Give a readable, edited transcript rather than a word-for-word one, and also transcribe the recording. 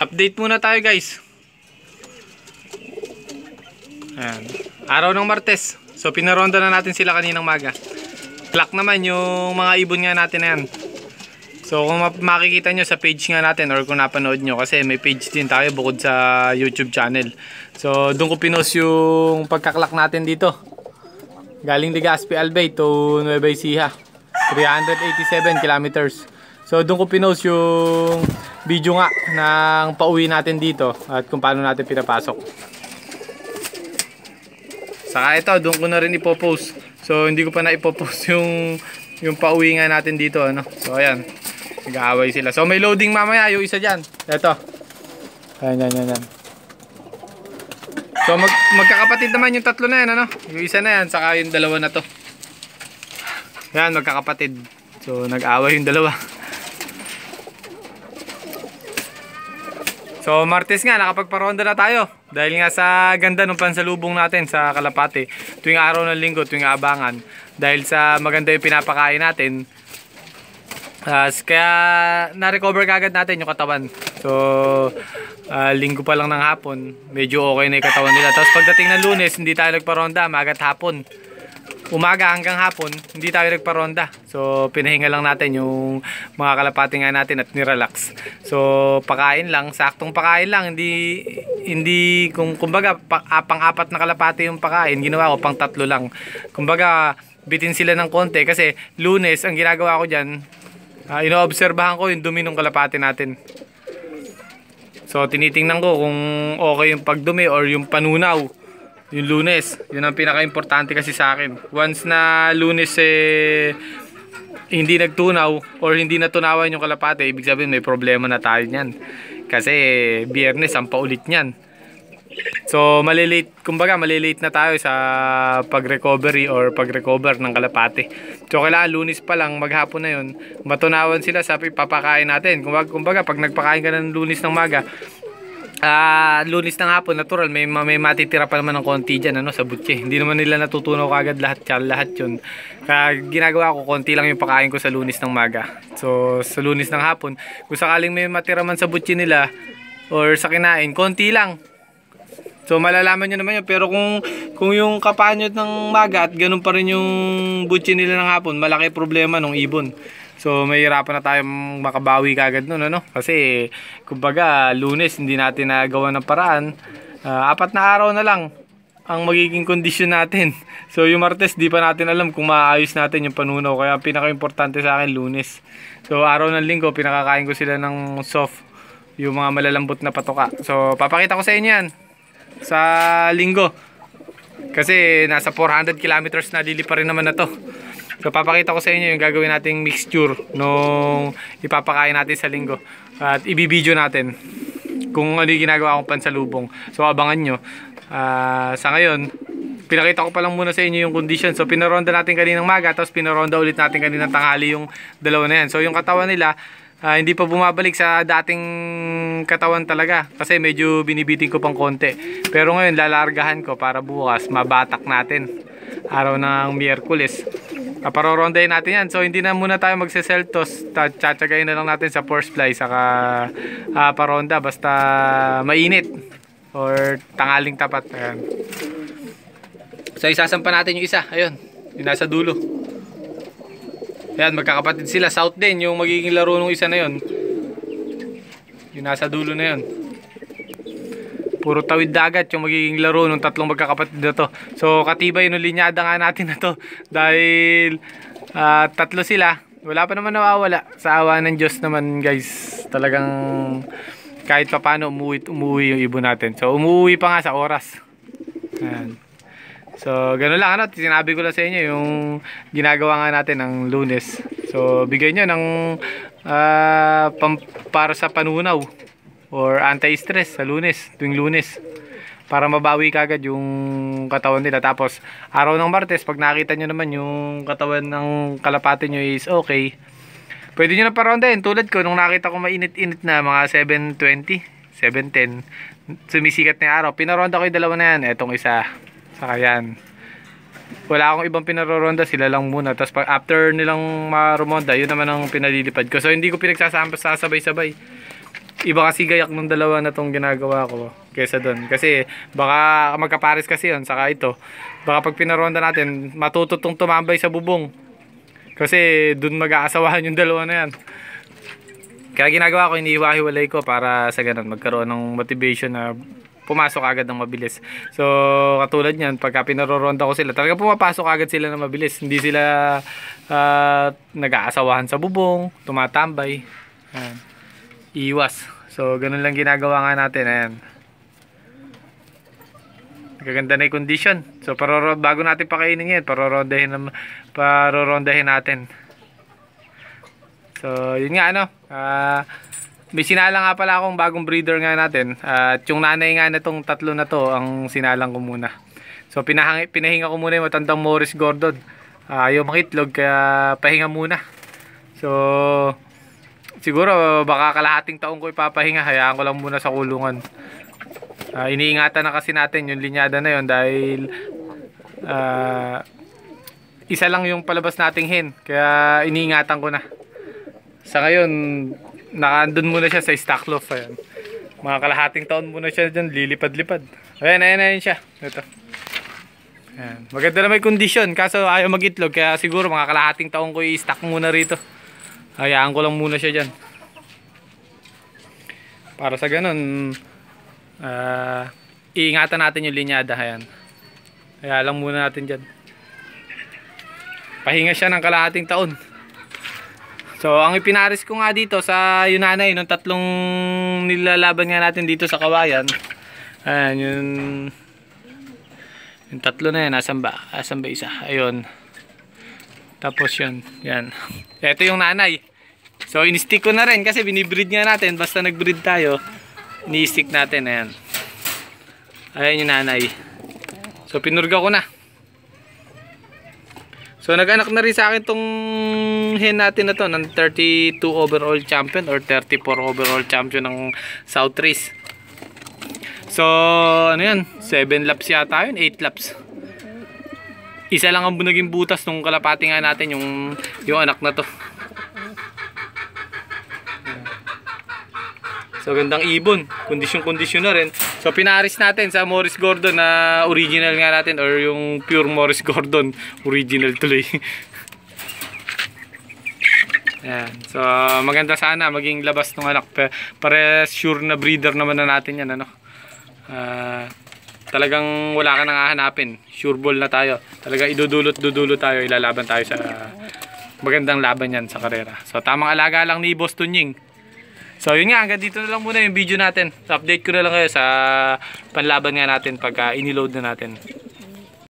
Update muna tayo guys. Ayan. Araw ng Martes. So pinaronda na natin sila kaninang maga. Clock naman yung mga ibon nga natin na yan. So kung makikita nyo sa page nga natin or kung napanood nyo, kasi may page din tayo bukod sa YouTube channel. So doon ko pinost yung pagkaklak natin dito. Galing Legazpi Albay to Nueva Ecija, 387 kilometers. So doon ko pinost yung video nga ng pauwi natin dito at kung paano natin pinapasok. Saka ito, doon ko na rin ipopost. So hindi ko pa na ipopost yung pauwi nga natin dito, ano. So ayan, nag-aaway sila. So may loading mamaya yung isa dyan. Ito. Ayan. So magkakapatid naman yung tatlo na yan, ano. Yung isa na yan, saka yung dalawa na to. Ayan, magkakapatid. So nag-aaway yung dalawa. So Martes nga, nakapagparonda na tayo. Dahil nga sa ganda ng pansalubong natin sa Kalapate. Tuwing araw ng linggo, tuwing abangan. Dahil sa maganda yung pinapakain natin. Kaya na-recover kagad natin yung katawan. So linggo pa lang ng hapon, medyo okay na yung katawan nila. Tapos pagdating ng Lunes, hindi tayo nagparonda, maga't hapon. Umaga hanggang hapon, hindi tayo nagparonda. So pinahinga lang natin yung mga kalapati nga natin at nirelax. So pakain lang, saktong pakain lang, hindi kumbaga pang-apat na kalapati yung pakain, ginawa ko pang 3 lang. Kumbaga bitin sila ng konti kasi Lunes ang ginagawa ko diyan, inoobserbahan ko yung dumi ng kalapati natin. So tinitingnan ko kung okay yung pagdumi or yung panunaw. Yung Lunes, yun ang pinaka-importante kasi sa akin. Once na Lunes hindi nagtunaw or hindi natunawan yung kalapate, ibig sabihin may problema na tayo niyan. Kasi Biyernes ang paulit niyan. So malilate, kumbaga malilate na tayo sa pag-recovery or pag-recover ng kalapate. So kailangan Lunes pa lang, maghapon na yun, matunawan sila sa papakain natin. Kumbaga pag nagpakain ka ng Lunes ng maga, Lunes ng hapon, natural, may matitira pa naman ng konti dyan, ano, sa butche. Hindi naman nila natutunaw kagad lahat yun. Kaya ginagawa ko, konti lang yung pakain ko sa Lunes ng maga. So sa Lunes ng hapon, kung sakaling may matira man sa butche nila or sa kinain, konti lang. So malalaman nyo naman yun. Pero kung yung kapanyot ng maga at ganun pa rin yung butche nila ng hapon, malaki problema ng ibon. So may hirapan na tayong makabawi kagad nun, ano? Kasi kumbaga Lunes hindi natin nagawa ng paraan. 4 na araw na lang ang magiging kondisyon natin. So yung Martes di pa natin alam kung maayos natin yung panunaw. Kaya pinaka-importante sa akin Lunes. So araw ng linggo pinakakain ko sila ng soft, yung mga malalambot na patoka. So papakita ko sa inyo yan sa linggo. Kasi nasa 400 kilometers na lilipa rin naman na to. So papakita ko sa inyo yung gagawin nating mixture nung ipapakain natin sa linggo. At ibibideo natin kung ano yung ginagawa kong pansalubong. So abangan nyo. Sa ngayon, pinakita ko pa lang muna sa inyo yung condition. So pinaronda natin kaninang maga, tapos pinaronda ulit natin kaninang tanghali yung dalawa na yan. So yung katawan nila, hindi pa bumabalik sa dating katawan talaga. Kasi medyo binibiting ko pang konti. Pero ngayon lalargahan ko para bukas mabatak natin. Araw ng Miyerkules. Parorondahin natin yan. So hindi na muna tayo magse-seltos. Tsatsagayin na lang natin sa force fly saka paronda basta mainit or tangaling tapat. Ayan. So isasampa natin yung isa. Ayun, yung nasa dulo. Ayan, magkakapatid sila. South din yung magiging laro ng isa na yun. Yung nasa dulo na yun. Puro tawid dagat yung magiging laro ng tatlong magkakapatid na to. So katibay yung linyada nga natin na to. Dahil 3 sila. Wala pa naman nawawala. Sa awa ng Diyos naman guys. Talagang kahit pa paano umuwi yung ibon natin. So umuwi pa nga sa oras. Ayan. So gano'n lang, ano. Sinabi ko lang sa inyo yung ginagawa nga natin ng Lunes. So bigay nyo ng para sa panunaw or anti-stress sa Lunes, tuwing Lunes, para mabawi kagad yung katawan nila. Tapos araw ng Martes, pag nakita nyo naman yung katawan ng kalapate nyo is okay, pwede nyo na parondahin. Tulad ko, nung nakita ko mainit-init na mga 7:20, 7:10, sumisikat na yung araw, pinaronda ko yung dalawa na yan. Etong isa, saka yan. Wala akong ibang pinaroronda, sila lang muna. Tapos after nilang marumonda, yun naman ang pinalilipad ko. So hindi ko pinagsasama sa sabay-sabay. iba kasi gayak nung dalawa na tong ginagawa ko kesa doon. Kasi baka magkapares kasi yun, saka ito. Baka pag pinaronda natin, matututong tumambay sa bubong. Kasi doon mag-aasawahan yung dalawa na yan. Kaya ginagawa ko, iniiwa-hiwalay ko para sa ganun magkaroon ng motivation na pumasok agad ng mabilis. So, katulad niyan, pagka pinaroronda ko sila, talaga pumapasok agad sila ng mabilis. Hindi sila nag-aasawahan sa bubong, tumatambay. Ayan. Iwas. So, ganun lang ginagawa nga natin. Ayan. Gaganda na yung condition. So, bago natin pakainin yan, parorondahin natin. So, yun nga ano. May sinala nga pala akong bagong breeder nga natin. At yung nanay nga na itong tatlo na to, ang sinalang ko muna. So, pinahinga ko muna yung matandang Morris Gordon. Ayaw makitlog, kaya pahinga muna. So, siguro baka kalahating taon ko ipapahinga. Hayaan ko lang muna sa kulungan. Iniingatan na kasi natin yung linyada na yun dahil isa lang yung palabas nating hen. Kaya iniingatan ko na. Sa ngayon, nakaandun muna siya sa stock loft. Ayan. Mga kalahating taon muna siya dyan, lilipad-lipad. Ayan siya. Ito. Ayan. Maganda na may condition, kaso ayaw mag-itlog. Kaya siguro mga kalahating taon ko i-stock muna rito. Hayaan ko lang muna siya dyan. Para sa ganun, iingatan natin yung linyada. Ayan. Kaya lang muna natin dyan. Pahinga siya ng kalahating taon. So, ang ipinaris ko nga dito sa Yunanay, nung tatlong nilalaban nga natin dito sa Kawayan. Ayan, yung tatlo na yan, asan ba isa? Ayun. Tapos yun, yan. Ito yung nanay. So, in-stick ko na rin kasi binibreed nga natin. Basta nag-breed tayo, ni-stick natin. Ayan. Ayan yung nanay. So, pinurga ko na. So, nag-anak na rin sa akin tong hen natin na to ng 32 overall champion or 34 overall champion ng South Race. So, ano yan? 7 laps yata yun, 8 laps. Isa lang ang naging butas nung kalapati nga natin yung anak na to. So, gandang ibon. Kondisyon na rin. So, pinaris natin sa Morris Gordon na original nga natin or yung pure Morris Gordon. Original tuloy. Ayan. So, maganda sana maging labas ng anak. Pare sure na breeder naman na natin yan. Ano? Talagang wala ka nang hahanapin. Sure ball na tayo. Talagang idudulot tayo. Ilalaban tayo sa magandang laban yan sa karera. So, tamang alaga lang ni Boston Ying. So yun nga, hanggang dito na lang muna yung video natin. So, update ko na lang kayo sa panlaban nga natin pagka iniload na natin.